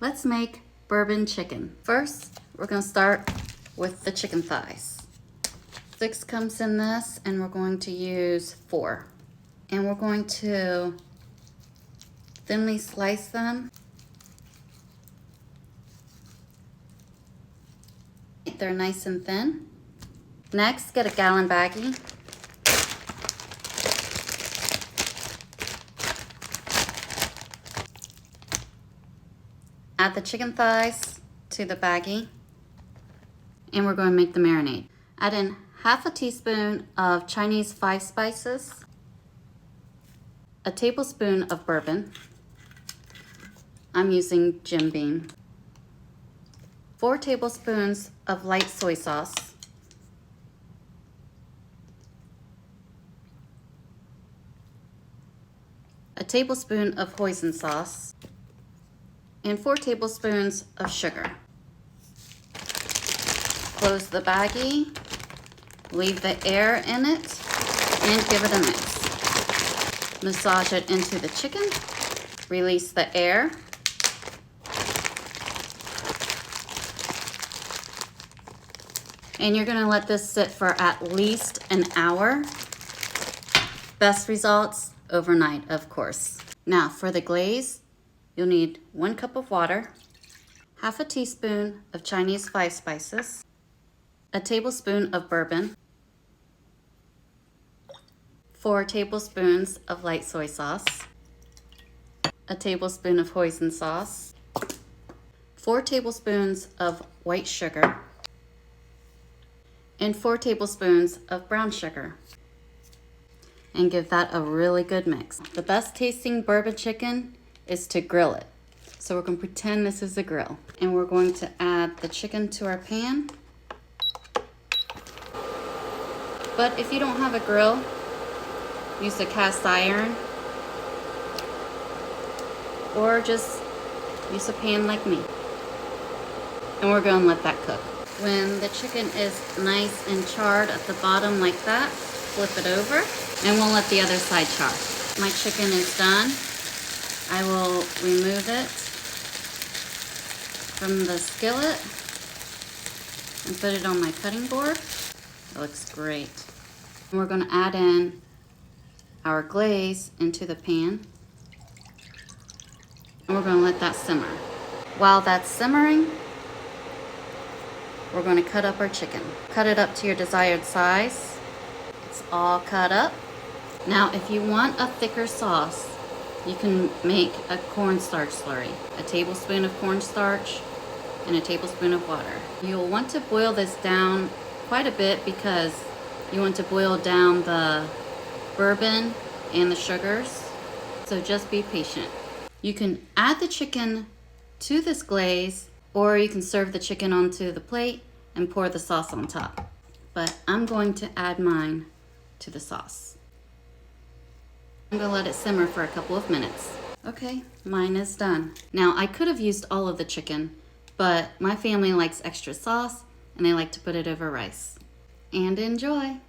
Let's make bourbon chicken. First, we're gonna start with the chicken thighs. 6 comes in this, and we're going to use 4. And we're going to thinly slice them. They're nice and thin. Next, get a gallon baggie. Add the chicken thighs to the baggie, and we're going to make the marinade. Add in half a teaspoon of Chinese 5 spices, a tablespoon of bourbon. I'm using Jim Beam. 4 tablespoons of light soy sauce, a tablespoon of hoisin sauce, and 4 tablespoons of sugar. Close the baggie, leave the air in it, and give it a mix. Massage it into the chicken, release the air, and you're gonna let this sit for at least an hour. Best results overnight, of course. Now for the glaze, you'll need 1 cup of water, half a teaspoon of Chinese 5 spices, a tablespoon of bourbon, 4 tablespoons of light soy sauce, a tablespoon of hoisin sauce, 4 tablespoons of white sugar, and 4 tablespoons of brown sugar. And give that a really good mix. The best tasting bourbon chicken is to grill it. So we're going to pretend this is a grill. And we're going to add the chicken to our pan. But if you don't have a grill, use a cast iron. Or just use a pan like me. And we're going to let that cook. When the chicken is nice and charred at the bottom like that, flip it over. And we'll let the other side char. My chicken is done. I will remove it from the skillet and put it on my cutting board. It looks great. And we're going to add in our glaze into the pan. And we're going to let that simmer. While that's simmering, we're going to cut up our chicken. Cut it up to your desired size. It's all cut up. Now, if you want a thicker sauce, you can make a cornstarch slurry. A tablespoon of cornstarch and a tablespoon of water. You'll want to boil this down quite a bit because you want to boil down the bourbon and the sugars. So just be patient. You can add the chicken to this glaze, or you can serve the chicken onto the plate and pour the sauce on top. But I'm going to add mine to the sauce. I'm gonna let it simmer for a couple of minutes. Okay, mine is done. Now, I could have used all of the chicken, but my family likes extra sauce and they like to put it over rice. And enjoy!